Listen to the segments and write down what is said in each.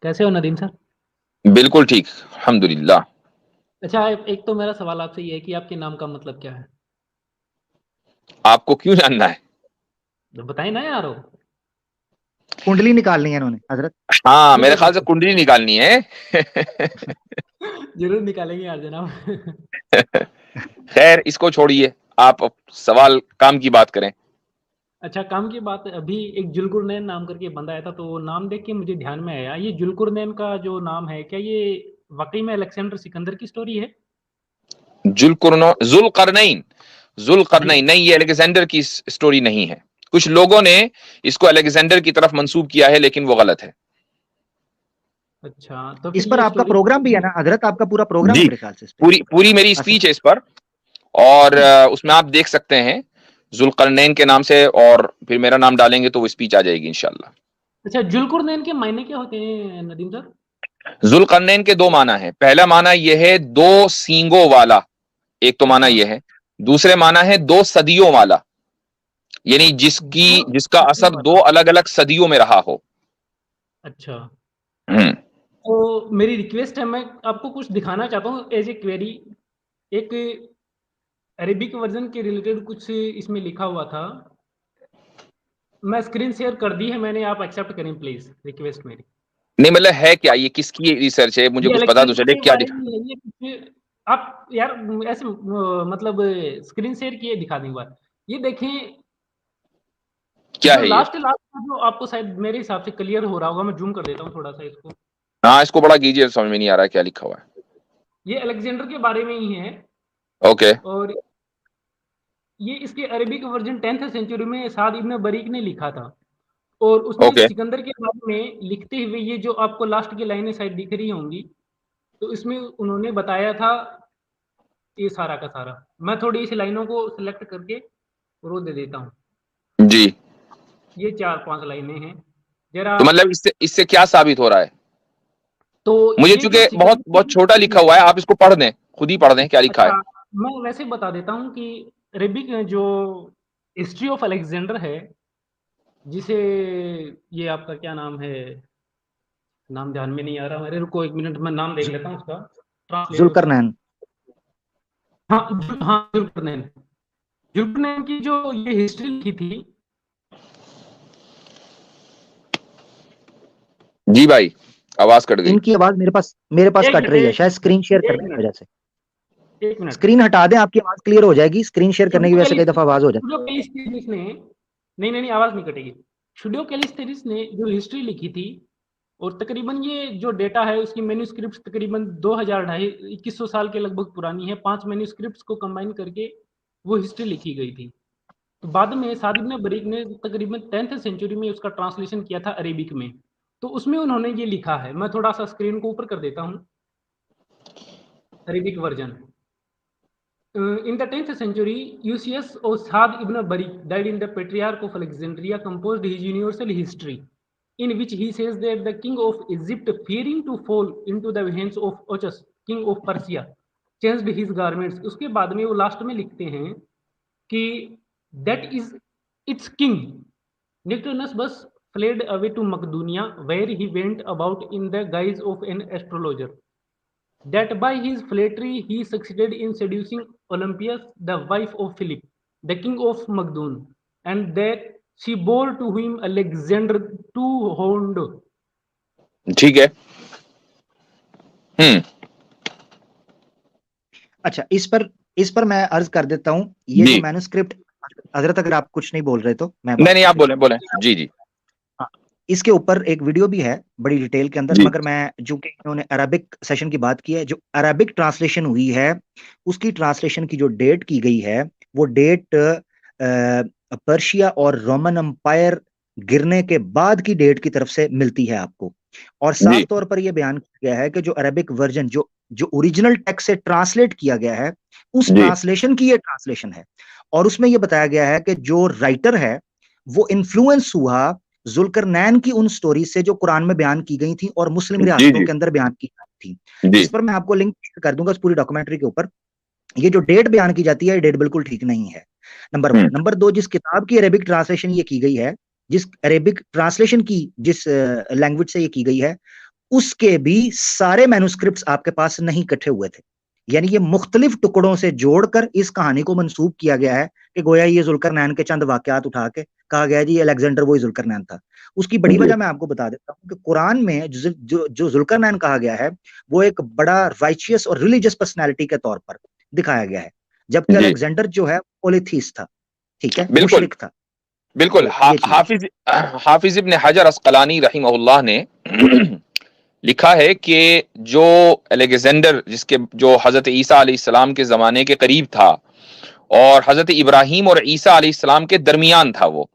कैसे हो नदीम सर? बिल्कुल ठीक, अल्हम्दुलिल्लाह। अच्छा, एक तो मेरा सवाल आपसे ये है कि आपके नाम का मतलब क्या है? आपको क्यों जानना है? तो बताएँ ना यार। कुंडली निकालनी है इन्होंने हजरत। हाँ, मेरे ख्याल से कुंडली निकालनी है। ज़रूर निकालेंगे यार जनाब। खैर इसको छोड़िए, आप अब सवाल काम की बात करें। अच्छा, काम की बात अभी एक जुल्कुरनैन नाम करके बंदा आया था, तो वो नाम देख के मुझे ध्यान में आया, ये जुल्कुरनैन का जो नाम है, क्या ये वाक़ई में अलेक्जेंडर सिकंदर की स्टोरी है? जुल्करनैन, जी। जुल्करनैन नहीं, ये अलेक्जेंडर की स्टोरी नहीं है। कुछ लोगों ने इसको अलेक्जेंडर की तरफ मंसूब किया है, लेकिन वो गलत है। अच्छा, तो इस फिर पर ये आपका स्टोरी प्रोग्राम भी है ना हजरत, आपका पूरा प्रोग्राम है जी, मेरे ख्याल से इस पे। पूरी पूरी मेरी स्पीच है इस पर, और उसमें आप देख सकते हैं जुल्करनैन के नाम से, और फिर मेरा नाम डालेंगे तो वो स्पीच आ जाएगी इंशाल्लाह। अच्छा, जुल्कुरनैन के मायने क्या होते हैं नदीम सर? जुल्करनैन के दो माना है। पहला माना यह है दो सींगों वाला, एक तो माना अच्छा, यह है। दूसरे माना है दो सदियों वाला, यानी दो जिसका सदियों असर दो वाला। अलग अलग सदियों में रहा हो। अच्छा। हम्म। तो मेरी रिक्वेस्ट है, मैं आपको कुछ दिखाना चाहता हूँ एज ए क्वेरी। एक अरेबिक वर्जन के रिलेटेड कुछ इसमें लिखा हुआ था। मैं स्क्रीन शेयर कर दी है मैंने, आप एक्सेप्ट करें प्लीज, रिक्वेस्ट मेरी। नहीं मतलब है क्या, ये किसकी रिसर्च है, मुझे ये कुछ पता तो अलेक्जेंडर चले के क्या बारे दिखा। में है, ये कुछ आप यार ऐसे मतलब स्क्रीन शेयर किए दिखा दूँ एक बार। ये देखें, क्या जो है ये? लास्ट लास्ट का जो आपको शायद मेरे हिसाब से क्लियर हो रहा होगा, मैं जूम कर देता हूँ थोड़ा सा इसको। हाँ, इसको बड़ा कीजिए, समझ में नहीं आ रहा है क्या लिखा हुआ है। ये अलेक्जेंडर के बारे में ही है, ओके। और ये इसके अरेबिक वर्जन 10th सेंचुरी में साद इब्न बरीक ने लिखा था। और उसने ओके। सिकंदर के बारे में लिखते हुए, ये जो आपको लास्ट की लाइनें शायद दिख रही होंगी, तो इसमें उन्होंने बताया था ये सारा का सारा। मैं थोड़ी इस लाइनों को सिलेक्ट करके और वो दे देता हूँ। जी। ये 4-5 लाइनें हैं तो जरा। मतलब इससे इससे क्या साबित हो रहा है? तो मुझे ये जो चूंकि बहुत बहुत छोटा लिखा सिकंदर, हुआ है, आप इसको पढ़ दें, खुद ही पढ़ दें क्या लिखा है। अच्छा, मैं वैसे बता देता हूँ कि अरेबिक जो हिस्ट्री ऑफ अलेक्जेंडर है, जिसे ये आपका क्या नाम है, नाम ध्यान में नहीं आ रहा मेरे, रुको 1 मिनट, मैं नाम देख लेता हूँ उसका, ट्रांसलेट उसका। जुल्करनैन। हाँ, हाँ, जुल्करनैन। जुल्करनैन की जो ये हिस्ट्री लिखी थी। जी भाई, आवाज कट गई। इनकी आवाज मेरे पास एक कट मिनट, रही है, एक शायद स्क्रीन शेयर एक करने की मिनट, वजह से। एक मिनट। स्क्रीन हटा दें, आपकी आवाज क्लियर हो जाएगी। स्क्रीन शेयर करने की वजह से कई दफा आवाज हो जाती शुडो कैलिस्थेरिस ने, नहीं नहीं नहीं, आवाज नहीं कटेगी। शुडो कैलिस्थेरिस ने जो हिस्ट्री लिखी थी, और तकरीबन ये जो डेटा है उसकी मैन्युस्क्रिप्ट्स तकरीबन 2000 ढाई 2100 साल के लगभग पुरानी है। 5 मैन्युस्क्रिप्ट्स को कंबाइन करके वो हिस्ट्री लिखी गई थी। तो बाद में साद इब्न बरीक ने तकरीबन 10th सेंचुरी में उसका ट्रांसलेशन किया था अरेबिक में। तो उसमें उन्होंने ये लिखा है, मैं थोड़ा सा स्क्रीन को ऊपर कर देता हूँ, Arabic version. In the 10th century, Eusebius of Saad ibn Barik died in the Patriarch of Alexandria, composed his universal history, in which he says that the king of Egypt, fearing to fall into the hands of Ochus, king of Persia, changed his garments. उसके बाद में वो last में लिखते हैं कि that is its king Nectanebus fled away to Macedonia, where he went about in the guise of an astrologer. That by his flattery he succeeded in seducing Olympias, the wife of Philip, the king of Macedon, and that she bore to him Alexander two-horned. ठीक है। हम्म। अच्छा, इस पर मैं अर्ज कर देता हूँ, ये जी। जो मैन्युस्क्रिप्ट, हजरत अगर आप कुछ नहीं बोल रहे तो मैं नहीं बात नहीं, कर आप लेता बोले हूँ। बोले, जी जी। हाँ, इसके ऊपर एक वीडियो भी है बड़ी डिटेल के अंदर, जी मगर मैं चूंकि इन्होंने अरबिक सेशन की बात की है, जो अरबिक ट्रांसलेशन हुई है उसकी ट्रांसलेशन की जो डेट की गई है, वो डेट पर्शिया और रोमन एम्पायर गिरने के बाद की डेट की तरफ से मिलती है आपको। और जी। साफ तौर पर यह बयान किया गया है कि जो अरबिक वर्जन, जो जो ओरिजिनल टेक्स्ट से ट्रांसलेट किया गया है, उस जी ट्रांसलेशन की ये ट्रांसलेशन है। और उसमें यह बताया गया है कि जो राइटर है वो इन्फ्लुएंस हुआ जुल्करनैन की उन स्टोरी से जो कुरान में बयान की गई थी और मुस्लिम जी रियासतों जी के अंदर बयान की गई थी। जी। इस पर मैं आपको लिंक कर दूंगा उस पूरी डॉक्यूमेंट्री के ऊपर। ये जो डेट बयान की जाती है, ये डेट बिल्कुल ठीक नहीं है, नंबर 1। हम्म। नंबर 2, जिस किताब की अरेबिक ट्रांसलेशन ये की गई है, जिस अरेबिक ट्रांसलेशन की जिस लैंग्वेज से ये की गई है, उसके भी सारे मैन्युस्क्रिप्ट्स आपके पास नहीं इकट्ठे हुए थे। यानी ये मुख्तलिफ टुकड़ों से जोड़कर इस कहानी को मंसूब किया गया है कि गोया ये जुल्करनैन के चंद वाकयात उठा के कहा गया जी अलेक्जेंडर वही जुल्करनैन था। उसकी बड़ी वजह मैं आपको बता देता हूँ कि कुरान में जो जुल्करनैन कहा गया है वो एक बड़ा राइचियस और रिलीजियस पर्सनैलिटी के तौर पर दिखाया गया है, जबकि अलेक्जेंडर जो है पॉलीथीस्ट था, ठीक है, मुशरिक था। बिल्कुल। हाफिज इब्न हजर अस्कलानी रहिमहुल्लाह ने लिखा है कि जो अलेक्जेंडर जिसके जो हजरत ईसा अलैहिस्सलाम के जमाने के करीब था और हजरत इब्राहिम और ईसा अलैहिस्सलाम के दरमियान था, वो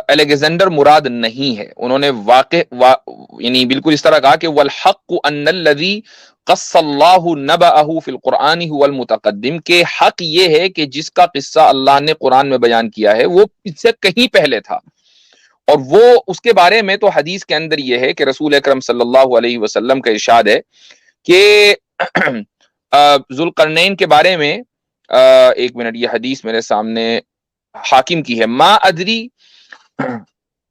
अलेक्जेंडर मुराद नहीं है। उन्होंने यानी बिल्कुल इस तरह कहा कि वल हक़्क़ु अन्नल्लज़ी क़स्सल्लाहु नबअहु फ़िल क़ुरआन हुवल मुतक़द्दिम, के हक ये है कि जिसका किस्सा अल्लाह ने कुरान में बयान किया है वो इससे कहीं पहले था। और वो उसके बारे में तो हदीस के अंदर ये है कि रसूल अकरम सल्लल्लाहु अलैहि वसल्लम का इरशाद है कि जुल्करनैन के बारे में, एक मिनट, ये हदीस मेरे सामने हाकिम की है, मा अदरी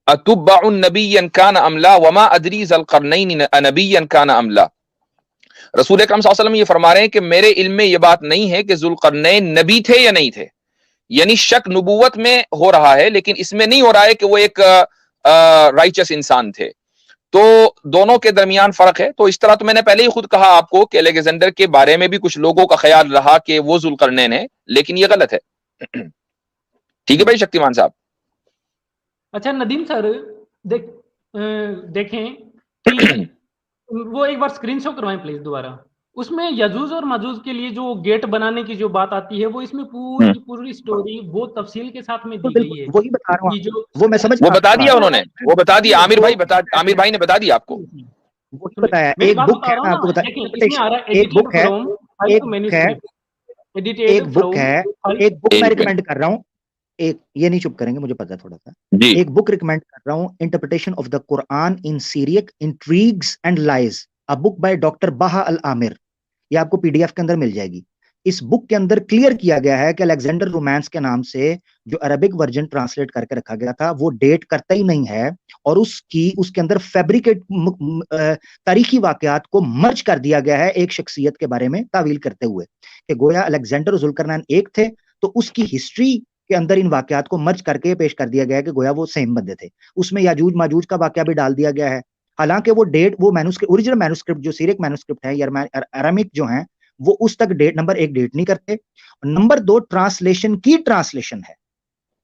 अतुब्बअ नबिय्यन कान अमला वमा अदरी ज़ुल्करनैन नबिय्यन कान अमला। रसूल अकरम सल्लल्लाहु अलैहि वसल्लम ये फरमा रहे हैं कि मेरे इल्म में ये बात नहीं है कि जुल्करनैन नबी थे या नहीं थे, यानी शक नबूवत में हो रहा है लेकिन इसमें नहीं हो रहा है कि वो एक राइचस इंसान थे। तो दोनों के दरमियान फर्क है। तो इस तरह तो मैंने पहले ही खुद कहा आपको कि अलेक्जेंडर के बारे में भी कुछ लोगों का ख्याल रहा कि वो जुल्करनैन है, लेकिन ये गलत है। ठीक है भाई शक्तिमान साहब। अच्छा नदीम सर, देखें कि वो एक बार स्क्रीन शॉट करवाएं प्लीज दोबारा। उसमें यजूज और मजूज के लिए जो गेट बनाने की जो बात आती है वो इसमें पूरी पूरी स्टोरी बहुत तफसील के साथ में दी गई है। वही बता रहा हूं, जो वो मैं समझ, वो बता दिया उन्होंने, वो बता दिया आमिर भाई ने बता दिया आपको, वो बताया। एक बुक है, मैं आपको बता, एक बुक मैं रिकमेंड कर रहा हूँ, एक ये नहीं चुप करेंगे, मुझे पता है थोड़ा सा, एक बुक रिकमेंड कर रहा हूँ, interpretation of the Quran in Syriac intrigues and lies, a book by doctor बाहा अल आमिर। ये आपको पीडीएफ के अंदर मिल जाएगी। इस बुक के अंदर क्लियर किया गया है कि अलेक्जेंडर रोमांस के नाम से जो अरबिक वर्जन ट्रांसलेट करके रखा गया था वो डेट करता ही नहीं है, और उसके अंदर फैब्रिकेट तारीखी वाकयात को मर्ज कर दिया गया है एक शख्सियत के बारे में तावील करते हुए कि गोया अलेक्जेंडर और जुल्करनैन एक थे, तो उसकी हिस्ट्री के अंदर इन वाकयात को मर्ज करके पेश कर दिया गया है कि गोया वो सेम बंदे थे। उसमें याजूज माजूज का वाकया भी डाल दिया गया है, हालांकि वो डेट, वो मैन्युस्क्रिप्ट, ओरिजिनल मैन्युस्क्रिप्ट जो सीरियक मैन्युस्क्रिप्ट है या अरामिक जो है, वो उस तक डेट, नंबर एक, डेट नहीं करते, नंबर दो ट्रांसलेशन की ट्रांसलेशन है,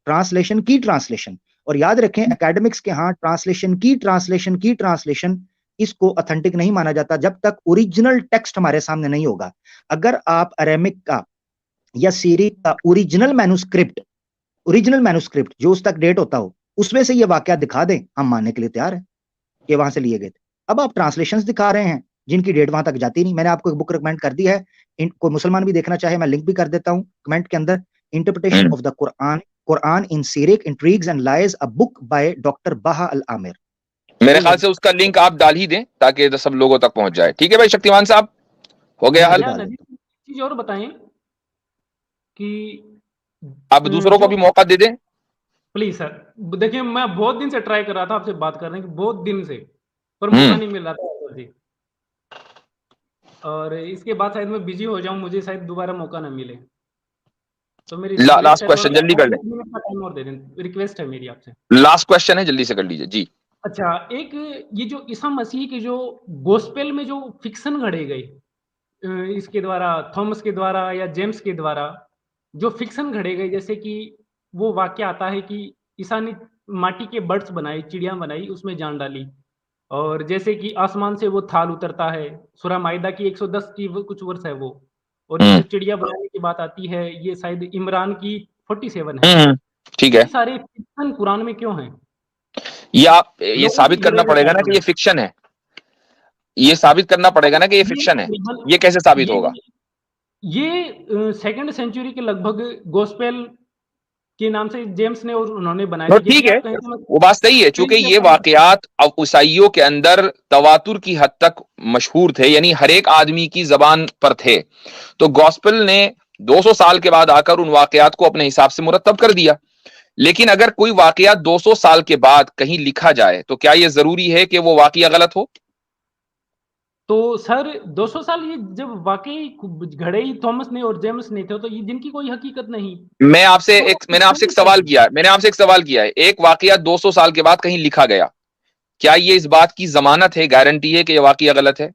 ट्रांसलेशन की ट्रांसलेशन। और याद रखें एकेडमिक्स के यहाँ ट्रांसलेशन इसको ऑथेंटिक नहीं माना जाता जब तक ओरिजिनल टेक्स्ट हमारे सामने नहीं होगा। अगर आप अरामिक का या सीरियक का ओरिजिनल मैन्युस्क्रिप्ट जो उस तक डेट होता हो उसमें से ये वाकया दिखा दें, हम मानने के लिए तैयार हैं कि वहां से लिए गए थे। अब आप ट्रांसलेशंस दिखा रहे हैं जिनकी डेट वहां तक जाती नहीं। मैंने आपको एक बुक रिकमेंड कर दी है, कोई मुसलमान भी देखना चाहे मैं लिंक भी कर देता हूं कमेंट के अंदर, interpretation of the Quran in Syriac intrigues and lies, a book by doctor बाहा अल आमिर। मेरे ख्याल से उसका लिंक आप डाल ही दें ताकि सब लोगों तक पहुंच जाए। ठीक है भाई शक्तिमान साहब, हो गया हल। चीज और बताएं कि आप दूसरों को भी मौका दे दें प्लीज सर। देखिए मैं बहुत दिन से ट्राई कर रहा था आपसे बात करने की, बहुत दिन से, पर मौका नहीं मिल रहा था जी। और इसके बाद शायद मैं बिजी हो जाऊं, मुझे शायद दोबारा मौका ना मिले, तो मेरी लास्ट क्वेश्चन जल्दी कर लें, टाइम और दे दें, रिक्वेस्ट है मेरी आपसे। लास्ट क्वेश्चन है, जल्दी से कर लीजिए जी। अच्छा, एक ये जो ईसा मसीह के जो गोस्पेल में जो फिक्शन घड़े गए, इसके द्वारा, थॉमस के द्वारा या जेम्स के द्वारा जो फिक्शन घड़े गए, जैसे कि वो वाक्य आता है कि ईसा ने माटी के बर्ड्स बनाए, चिड़िया बनाई, उसमें जान डाली, और जैसे कि आसमान से वो थाल उतरता है, सूरह माइदा की 110 की कुछ वर्ष है वो, और ये चिड़िया बनाने की बात आती है, ये शायद इमरान की 47 है। ठीक है, सारे फिक्शन कुरान में क्यों हैं? ये साबित करना पड़ेगा ना कि ये फिक्शन है, ये साबित करना पड़ेगा ना कि ये फिक्शन है। ये कैसे साबित होगा? ये सेकंड सेंचुरी के लगभग गोस्पेल के नाम से जेम्स ने और उन्होंने बनाया। ठीक है, वो बात सही है, चूंकि ये वाकयात अब ईसाइयों के अंदर तवातुर की हद तक मशहूर थे, यानी हर एक आदमी की जबान पर थे, तो गॉस्पेल ने 200 साल के बाद आकर उन वाकयात को अपने हिसाब से मुरतब कर दिया। लेकिन अगर कोई वाकया 200 साल के बाद कहीं लिखा जाए तो क्या यह जरूरी है कि वो वाकया गलत हो? तो सर 200 साल ये जब वाकई घड़े ही थॉमस ने और जेम्स ने थे, तो ये जिनकी कोई हकीकत नहीं। मैंने आपसे तो एक सवाल किया है, एक वाकया 200 साल के बाद कहीं लिखा गया, क्या ये इस बात की जमानत है, गारंटी है कि ये वाकया गलत है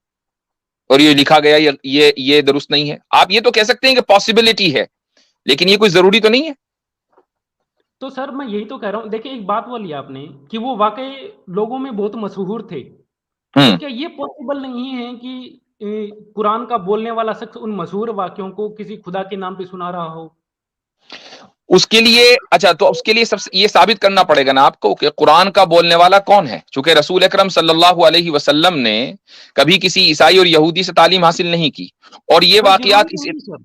और ये लिखा गया ये दुरुस्त नहीं है? आप ये तो कह सकते हैं कि पॉसिबिलिटी है, लेकिन ये कोई जरूरी तो नहीं है। तो सर मैं यही तो कह रहा हूँ, देखिए एक बात बोली आपने कि वो वाकई लोगों में बहुत मशहूर थे, तो क्या ये पॉसिबल नहीं है कि कुरान का बोलने वाला शख्स उन मशहूर वाक्यों को किसी खुदा के नाम पे सुना रहा हो? उसके लिए अच्छा, तो उसके लिए सबसे ये साबित करना पड़ेगा ना आपको कि कुरान का बोलने वाला कौन है। चूंकि रसूल अकरम सल्लल्लाहु अलैहि वसल्लम ने कभी किसी ईसाई और यहूदी से तालीम हासिल नहीं की, और ये कोई जरूरी वाकयात नहीं सर,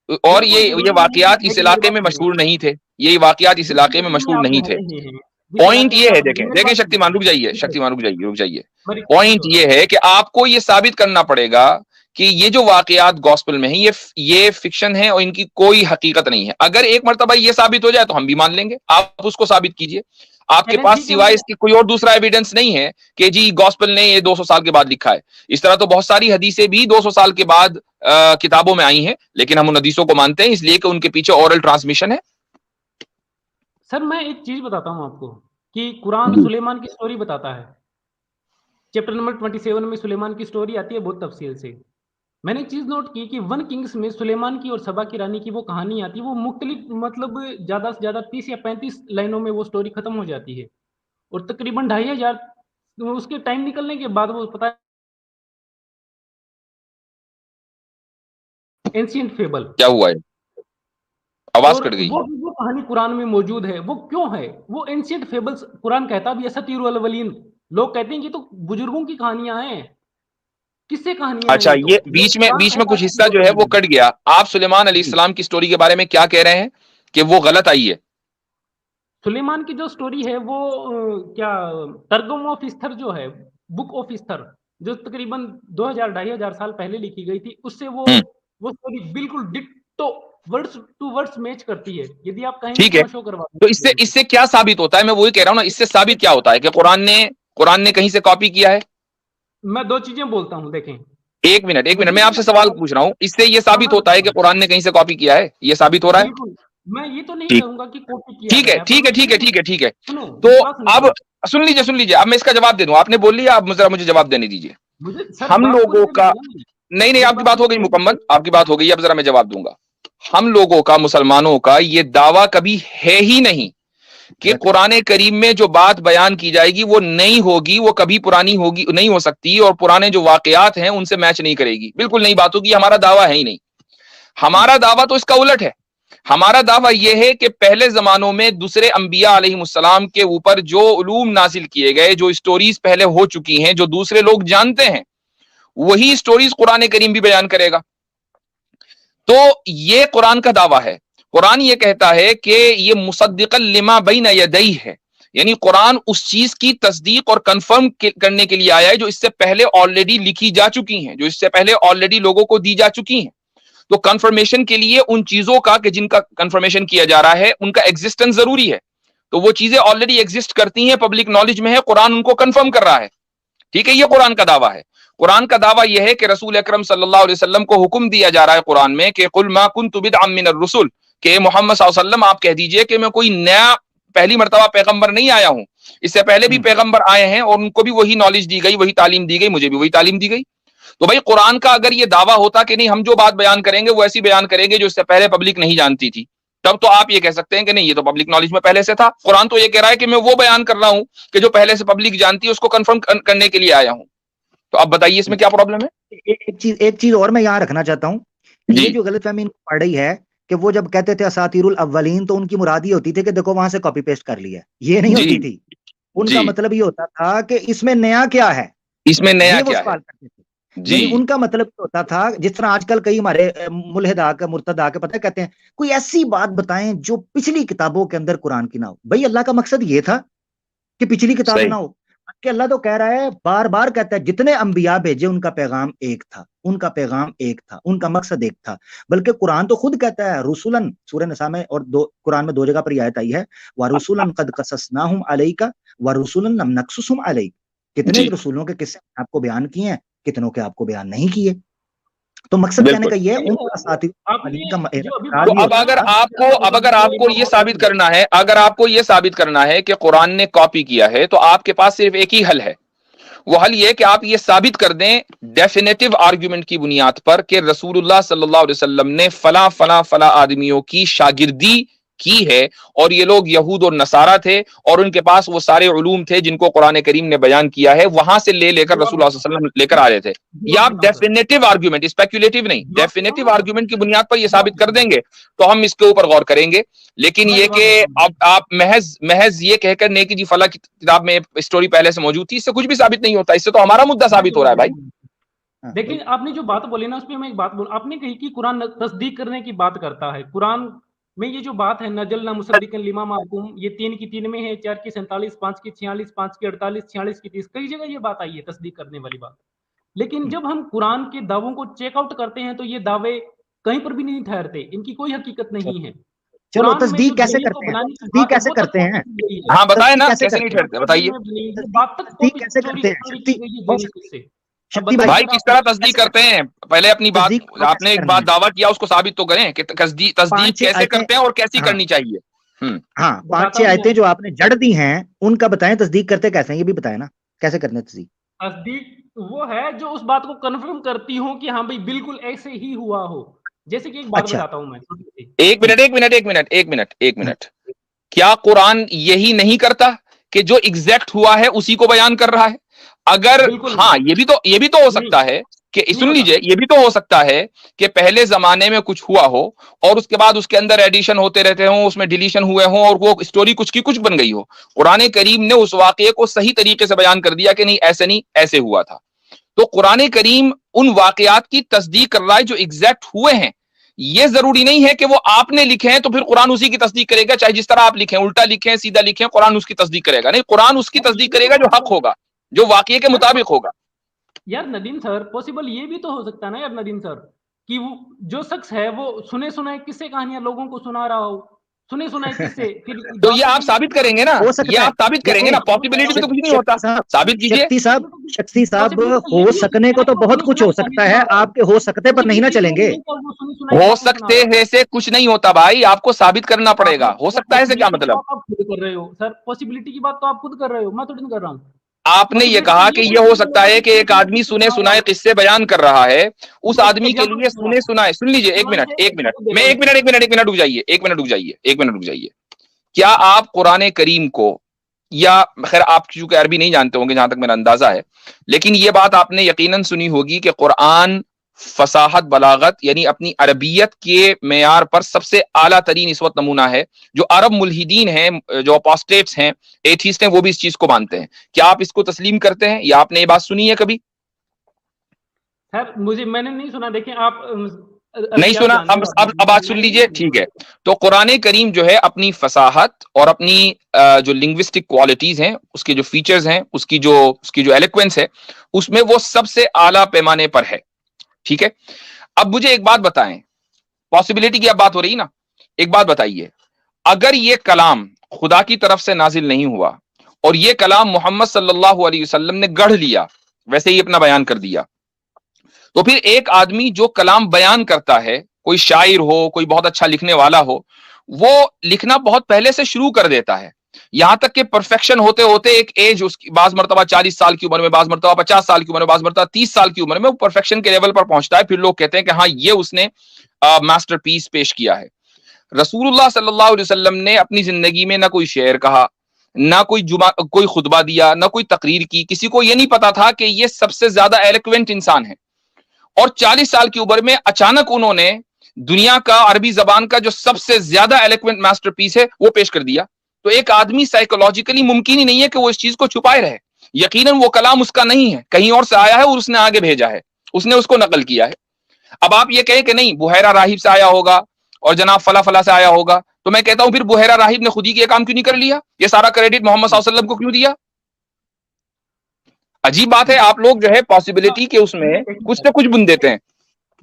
और बिल्कुल ये जरूरी नहीं वाकयात है। इस देखिए मेरी इलाके बात में सुनिए, मशहूर नहीं थे, ये वाकयात इस जिस इलाके में इलाके में मशहूर आप नहीं थे। रह रहे हैं, जिस पॉइंट इलाके में ये है, आप देखें मेरी देखें बात सुनिए, शक्तिमान रुक जाइए, ठीक है, रुक जाइए। मेरी पॉइंट तो ये है कि आपको ये साबित करना पड़ेगा कि ये जो वाकयात गॉस्पेल में है ये फिक्शन है और इनकी कोई हकीकत नहीं है। अगर एक मर्तबा ये साबित हो जाए तो हम भी मान लेंगे, आप उसको साबित कीजिए। आपके चलें पास ठीक है, सिवाय मैं इसके कोई और दूसरा एविडेंस नहीं है कि जी गॉस्पेल ने ये 200 साल के बाद लिखा है। इस तरह तो बहुत सारी हदीसें भी 200 साल के बाद किताबों में आई हैं, लेकिन हम उन हदीसों को मानते हैं इसलिए कि उनके पीछे ओरल ट्रांसमिशन है। सर मैं एक चीज बताता हूँ आपको कि कुरान जी। सुलेमान की स्टोरी बताता है। चैप्टर नंबर 27 में सुलेमान की स्टोरी आती है बहुत तफसील से। मैंने एक चीज नोट की कि वन किंग्स में सुलेमान की और सबा की रानी की वो कहानी आती है, वो मुख्तलिफ मतलब ज्यादा से ज्यादा 30 या 35 लाइनों में वो स्टोरी खत्म हो जाती है, और तकरीबन 2500 उसके टाइम निकलने के बाद वो पता है एंशियंट फेबल। क्या हुआ है? आवाज और कट गई। वो कहानी कुरान में मौजूद है। वो क्यों है? वो एंशियंट फेबल्स कुरान कहता भी है, सतीरुल अवलीन। लोग कहते हैं कि तो बुजुर्गों की कहानियां हैं, किससे कहानियां हैं अच्छा, ये? तो ये ये कुरान बीच में कहता कुछ है हिस्सा सतीरुल जो है वो अवलीन। कट गया। आप सुलेमान अलैहि जी सलाम की स्टोरी के बारे में क्या कह रहे हैं कि वो गलत आई है? सुलेमान की जो स्टोरी है वो क्या, तर्जुम ऑफ इस्तर जो है, बुक ऑफ इस्तर, जो तकरीबन 2000 2500 साल पहले लिखी गई थी, उससे हम्म। वो स्टोरी बिल्कुल ditto words to words match करती है। यदि आप कहेंगे ठीक तो है, मैं शो करवा तो दूंगा आपको। इससे क्या साबित होता है? मैं वही कह रहा हूं ना, इससे साबित क्या होता है कि कुरान ने कहीं से कॉपी किया है? मैं दो चीजें बोलता हूँ, देखें। एक मिनट, मुझे मैं भी आपसे लगता सवाल है, पूछ रहा हूं, इससे ये हाँ साबित हाँ होता है कि कुरान ने कहीं से कॉपी किया है? ये साबित हो रहा है? बिल्कुल। मैं ये तो नहीं ठीक कहूंगा कि कॉपी किया गया है, पर मैं ये ठीक है। सुनो, तो मेरी बात सुनिए अब पहले। सुन लीजिए, अब मैं इसका जवाब दे दूं। आपने बोल लिया, अब जरा मुझे जवाब देने दीजिए। मुझे सर हम बात लोगों पूरी का करने दो ना। नहीं, मेरी आपकी बात बात हो गई पूरी मुकम्मल, करने आपकी बात हो गई, अब जरा मैं जवाब दूंगा। हम लोगों का, मुसलमानों का ये दावा कभी है ही नहीं कि एग्जैक्टली कुरान करीम में जो बात बयान की जाएगी वो नई होगी, वो कभी पुरानी होगी नहीं हो सकती, और पुराने जो वाकयात हैं उनसे मैच नहीं करेगी, बिल्कुल नहीं बात होगी। हमारा दावा है ही नहीं। हमारा दावा तो इसका उलट है। हमारा दावा यह है कि पहले जमानों में दूसरे अंबिया अलैहिमुस्सलाम के ऊपर जो उलूम नाजिल किए गए, जो स्टोरीज पहले हो चुकी हैं, जो दूसरे लोग जानते हैं, वही स्टोरीज कुरान करीम भी बयान करेगा। तो ये कुरान का दावा है। कुरान ये कहता है कि ये मुसद्दिक़न लिमा बैन यदैहि है, यानी कुरान उस चीज की तस्दीक और कंफर्म करने के लिए आया है जो इससे पहले ऑलरेडी लिखी जा चुकी हैं, जो इससे पहले ऑलरेडी लोगों को दी जा चुकी हैं। तो कंफर्मेशन के लिए उन चीजों का कि जिनका कंफर्मेशन किया जा रहा है उनका एग्जिस्टेंस जरूरी है। तो वो चीजें ऑलरेडी एग्जिस्ट करती हैं, पब्लिक नॉलेज में है, कुरान उनको कंफर्म कर रहा है। ठीक है, ये कुरान का दावा है। कुरान का दावा यह है कि रसूल अकरम सल्लल्लाहु अलैहि वसल्लम को हुक्म दिया जा रहा है कुरान में कि कुल मा कुन्तु बिदअम मिनर रुसुल, कि मोहम्मद सल्लल्लाहु अलैहि वसल्लम आप कह दीजिए कि मैं कोई नया पहली मर्तबा पैगंबर नहीं आया हूं, इससे पहले भी पैगंबर आए हैं और उनको भी वही नॉलेज दी गई, वही तालीम दी गई, मुझे भी वही तालीम दी गई। तो भाई कुरान का अगर ये दावा होता कि नहीं हम जो बात बयान करेंगे वो ऐसी बयान करेंगे जो इससे पहले पब्लिक नहीं जानती थी, तब तो आप ये कह सकते हैं कि नहीं ये तो पब्लिक नॉलेज में पहले से था। कुरान तो ये कह रहा है कि मैं वो बयान कर रहा हूं कि जो पहले से पब्लिक जानती है, उसको कंफर्म करने के लिए आया हूं। तो अब बताइए इसमें क्या प्रॉब्लम है? एक चीज और मैं यहाँ रखना चाहता हूँ कि ये जी जो गलतफहमी इनको पड़ रही है कि वो जब कहते थे असातीरुल अव्वलीन, तो उनकी मुराद ये होती थी कि देखो वहां से कॉपी पेस्ट कर लिया, ये नहीं जी होती थी। उनका जी, मतलब ये होता था कि इसमें नया क्या है, इसमें नया ये वो क्या है? सवाल करते थे। जी यानी उनका मतलब ये होता था, जिस तरह आजकल कई हमारे मुल्हिद आके मुर्तद आके पता है कहते हैं कोई ऐसी बात बताएं जो पिछली किताबों के अंदर कुरान की ना हो। भाई अल्लाह का मकसद ये था कि पिछली किताब में सही, ना हो। कि अल्लाह तो कह रहा है, बार बार कहता है जितने अंबिया भेजे उनका पैगाम एक था। उनका पैगाम एक था, उनका मकसद एक था। बल्कि कुरान तो खुद कहता है रुसुलन, सूरह निसा में और कुरान में 2 जगह पर आयत आई है, व रुसुलन कद कससनाहुम अलैका व रुसुलन लम नक्सुसहुम अलैक। कितने रसूलों के किस्से आपको बयान किए हैं, कितनों के आपको बयान नहीं किए। तो मकसद कहने का ये है उनका साथी तो अब अगर आपको ये साबित करना है, अगर आपको ये साबित करना है कि कुरान ने कॉपी किया है, तो आपके पास सिर्फ एक ही हल है। वो हल ये कि आप ये साबित कर दें डेफिनेटिव आर्गुमेंट की बुनियाद पर कि रसूलुल्लाह सल्लल्लाहु अलैहि वसल्लम ने फला फला फला आदमियों की शागिर्दी की है और ये लोग यहूद और नसारा थे और उनके पास वो सारे उलूम थे जिनको कुरान करीम ने बयान किया है, वहां से लेकर रसूलुल्लाह सल्लल्लाहु अलैहि वसल्लम लेकर आ रहे थे। ये आप डेफिनेटिव आर्गुमेंट, स्पेक्युलेटिव नहीं, डेफिनेटिव आर्गुमेंट की बुनियाद पर ये साबित कर देंगे तो हम इसके ऊपर गौर करेंगे। लेकिन ये कि अब आप महज ये कहकर नहीं कि जी फला की किताब में स्टोरी पहले से मौजूद थी, इससे कुछ भी साबित नहीं होता। इससे तो हमारा मुद्दा साबित हो रहा है भाई। देखिए आपने जो बात बोली ना, उसमें मैं एक बात बोल, आपने कही कि कुरान तस्दीक करने की बात करता है। कुरान में ये जो बात है नजलना मुसद्दिकन लिमा माकुम, ये 3 की 3 में है, 4 की 47, 5 की 46, 5 की 48, 46 की 30, कई जगह ये बात आई है तस्दीक करने वाली बात। लेकिन जब हम कुरान के दावों को चेकआउट करते हैं तो ये दावे कहीं पर भी नहीं ठहरते, इनकी कोई हकीकत नहीं है। चलो तस्दीक कैसे करते हैं, तस्दीक कैसे करते हैं? हाँ बताए ना, कैसे नहीं ठहरते बताइए। तस्दीक कैसे करते हैं भाई, किस तरह तस्दीक करते हैं? पहले अपनी बात, आपने एक बात दावा किया उसको साबित तो करें कि तस्दीक कैसे करते हैं और कैसी करनी चाहिए। हाँ 5-6 आयतें जो आपने जड़ दी हैं उनका बताएं, तस्दीक करते कैसे हैं ये भी बताएं ना, कैसे करने तस्दीक? तस्दीक वो है जो उस बात को कंफर्म करती हो कि हाँ भाई बिल्कुल ऐसे ही हुआ हो। जैसे कि एक बात बताता हूं मैं। एक मिनट, क्या कुरान यही नहीं करता कि जो एग्जैक्ट हुआ है उसी को बयान कर रहा है? अगर हाँ, ये भी तो हो सकता है कि सुन लीजिए, ये भी तो हो सकता है कि पहले जमाने में कुछ हुआ हो और उसके बाद उसके अंदर एडिशन होते रहते हो, उसमें डिलीशन हुए हो और वो स्टोरी कुछ की कुछ बन गई हो। कुरान करीम ने उस वाकये को सही तरीके से बयान कर दिया कि नहीं ऐसे नहीं, ऐसे हुआ था। तो कुरान करीम उन वाकयात की तस्दीक कर रहा है जो एग्जैक्ट हुए हैं। ये जरूरी नहीं है कि वो आपने लिखे हैं तो फिर कुरान उसी की तस्दीक करेगा, चाहे जिस तरह आप लिखें, उल्टा लिखें, सीधा लिखें, कुरान उसकी तस्दीक करेगा नहीं। कुरान उसकी तस्दीक करेगा जो हक होगा, जो वाकये के मुताबिक होगा। यार नदीम सर, पॉसिबल ये भी तो हो सकता है ना यार नदीम सर, कि वो जो शख्स है वो सुने सुनाए किस्से कहानियां लोगों को सुना रहा हो, सुने सुनाए किस्से फिर तो ये आप साबित करेंगे ना, ये आप साबित करेंगे ना। पॉसिबिलिटी में तो कुछ नहीं होता, साबित कीजिए। शक्ति साहब हो सकने को तो बहुत कुछ हो सकता है, आपके हो सकते पर नहीं ना चलेंगे। हो सकते है से कुछ नहीं होता भाई, आपको साबित करना पड़ेगा। हो सकता है से क्या मतलब? आप खुद कर रहे हो सर, पॉसिबिलिटी की बात तो आप खुद कर रहे हो, मैं तो नहीं कर रहा हूँ। आपने ये कहा कि ये हो सकता है कि एक आदमी सुने सुनाए किस्से बयान कर रहा है, उस आदमी के लिए सुने सुनाए, सुन लीजिए एक मिनट रुक जाइए। क्या आप कुरान करीम को, या खैर आप चूंकि अरबी नहीं जानते होंगे जहां तक मेरा अंदाजा है, लेकिन ये बात आपने यकीनन सुनी होगी कि कुरान फसाहत बलागत यानी अपनी अरबियत के मेयार पर सबसे आला तरीन इस वक्त नमूना है। जो अरब मुल्हिदीन हैं, जो अपोस्टेट्स हैं, एथीस्ट हैं, वो भी इस चीज को मानते हैं। क्या आप इसको तस्लीम करते हैं या आपने ये बात सुनी है कभी? सर मैंने नहीं सुना। देखिए आप नहीं सुना, अब बात सुन लीजिए, ठीक है। तो कुरान करीम जो है अपनी फसाहत और अपनी जो लिंग्विस्टिक क्वालिटीज हैं, उसके जो फीचर्स हैं, उसकी जो एलोक्वेंस है, उसमें वो सबसे आला पैमाने पर है। ठीक है, अब मुझे एक बात बताएं, पॉसिबिलिटी की अब बात हो रही ना, एक बात बताइए, अगर ये कलाम खुदा की तरफ से नाजिल नहीं हुआ और ये कलाम मोहम्मद सल्लल्लाहु अलैहि वसल्लम ने गढ़ लिया, वैसे ही अपना बयान कर दिया, तो फिर एक आदमी जो कलाम बयान करता है, कोई शायर हो, कोई बहुत अच्छा लिखने वाला हो, वो लिखना बहुत पहले से शुरू कर देता है, यहां तक कि परफेक्शन होते होते एक एज उसकी, बाज मरतबा 40 साल की उम्र में, बाज मरतबा 50 साल की उम्र में, बाज मरतबा 30 साल की उम्र में वो परफेक्शन के लेवल पर पहुंचता है। फिर लोग कहते हैं कि हाँ ये उसने मास्टरपीस पेश किया है। रसूलुल्लाह सल्लल्लाहु अलैहि वसल्लम ने अपनी जिंदगी में ना कोई शेर कहा, ना कोई खुतबा दिया, ना कोई तकरीर की। किसी को ये नहीं पता था कि ये सबसे ज्यादा एलोक्वेंट इंसान है, और 40 साल की उम्र में अचानक उन्होंने दुनिया का, अरबी जबान का जो सबसे ज्यादा एलोक्वेंट मास्टरपीस है वो पेश कर दिया। तो एक आदमी साइकोलॉजिकली मुमकिन ही नहीं है कि वो इस चीज को छुपाए रहे। यकीनन वो कलाम उसका नहीं है, कहीं और से आया है और उसने आगे भेजा है, उसने उसको नकल किया है। अब आप ये कहें कि नहीं बुहैरा राहिब से आया होगा और जनाब फला फला से आया होगा, तो मैं कहता हूं फिर बुहैरा राहिब ने खुद ही ये काम क्यों नहीं कर लिया? ये सारा क्रेडिट मोहम्मद सल्लल्लाहु अलैहि वसल्लम को क्यों दिया? अजीब बात है, आप लोग जो है पॉसिबिलिटी के उसमें कुछ ना कुछ बुन देते हैं।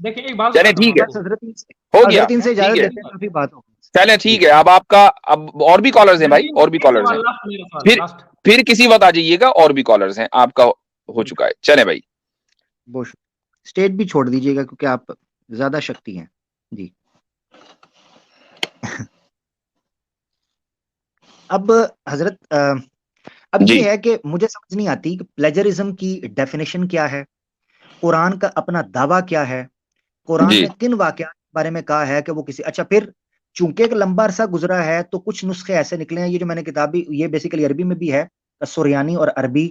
देखिए एक बात चले ठीक है, हो गया, हजरत इनसे इजाजत ठीक है, देते हैं, काफी बात हो चले ठीक है। अब आपका, अब और भी कॉलर्स हैं भाई, और भी कॉलर्स हैं, फिर किसी वक्त आ जाइएगा, और भी कॉलर्स हैं, आपका हो चुका है। चले भाई, बहुत स्टेट भी छोड़ दीजिएगा क्योंकि आप ज्यादा शक्ति हैं जी। अब हजरत अब जी। ये है कि मुझे समझ नहीं आती कि प्लेजरिज्म की डेफिनेशन क्या है, कुरान का अपना दावा क्या है, कुरान जी। ने किन वाकयात के बारे में कहा है कि वो किसी, अच्छा फिर चूंकि एक लंबा अरसा गुजरा है तो कुछ नुस्खे ऐसे निकले हैं, ये जो मैंने किताब भी, ये बेसिकली अरबी में भी है, सुरयानी और अरबी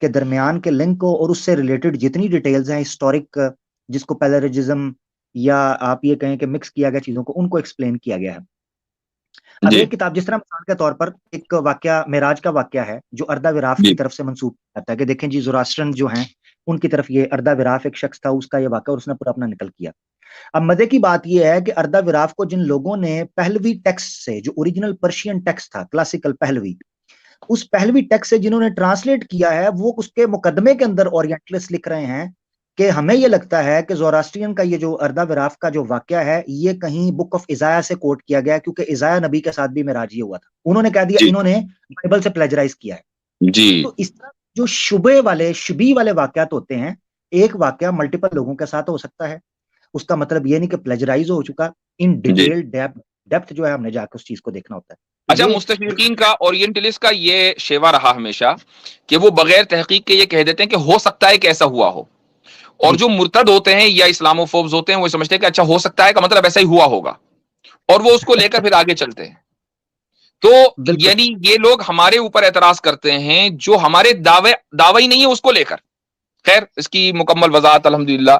के दरमियान के लिंक को और उससे रिलेटेड जितनी डिटेल्स हैं हिस्टोरिक, जिसको प्लेजरिज्म या आप ये कहें कि मिक्स किया गया चीजों को, उनको एक्सप्लेन किया गया है। अब जी। एक किताब जिस तरह मिसाल के तौर पर एक वाकया मेराज का वाकया है जो अर्दा विराफ जी। की तरफ से मंसूब आता है कि देखें जी ज़ोरास्ट्रियन जो हैं उनकी तरफ ये अर्दा विराफ एक शख्स था, उसका ये वाकया और उसने पूरा अपना निकल किया। अब मजे की बात यह है कि अर्दा विराफ को जिन लोगों ने पहलवी टेक्स्ट से, जो ओरिजिनल पर्शियन टेक्स्ट था, क्लासिकल पहलवी, उस पहलवी टेक्स्ट से जिन्होंने ट्रांसलेट किया है, वो उसके मुकदमे के अंदर ओरिएंटलिस्ट लिख रहे हैं कि हमें ये लगता है कि ज़ोरास्ट्रियन का ये जो अर्दा विराफ का जो वाकया है ये कहीं बुक ऑफ इजाया से कोट किया गया, क्योंकि इजाया नबी के साथ भी मेराज ये हुआ था। उन्होंने कह दिया इन्होंने बाइबल से प्लेजराइज किया है जी। तो इस तरह जो शुबी वाले वाकयात होते हैं, एक वाकया मल्टीपल लोगों के साथ हो सकता है, उसका मतलब ये नहीं कि प्लेजराइज हो चुका, इन डिटेल डेप्थ जो है हमने जाकर उस चीज को देखना होता है। अच्छा, मुस्तशरिकीन का, ओरिएंटलिस्ट का ये शेवा रहा हमेशा कि वो बगैर तहकीक के ये कह देते हैं कि हो सकता है कि ऐसा हुआ हो, और जो मुर्तद होते हैं या इस्लामोफोब्स होते हैं वो समझते हैं कि अच्छा हो सकता है का मतलब ऐसा ही हुआ होगा, और वो उसको लेकर फिर आगे चलते हैं। तो यानी ये लोग हमारे ऊपर एतराज करते हैं जो हमारे दावा ही नहीं है उसको लेकर। खैर, इसकी मुकम्मल वजाहत अल्हम्दुलिल्लाह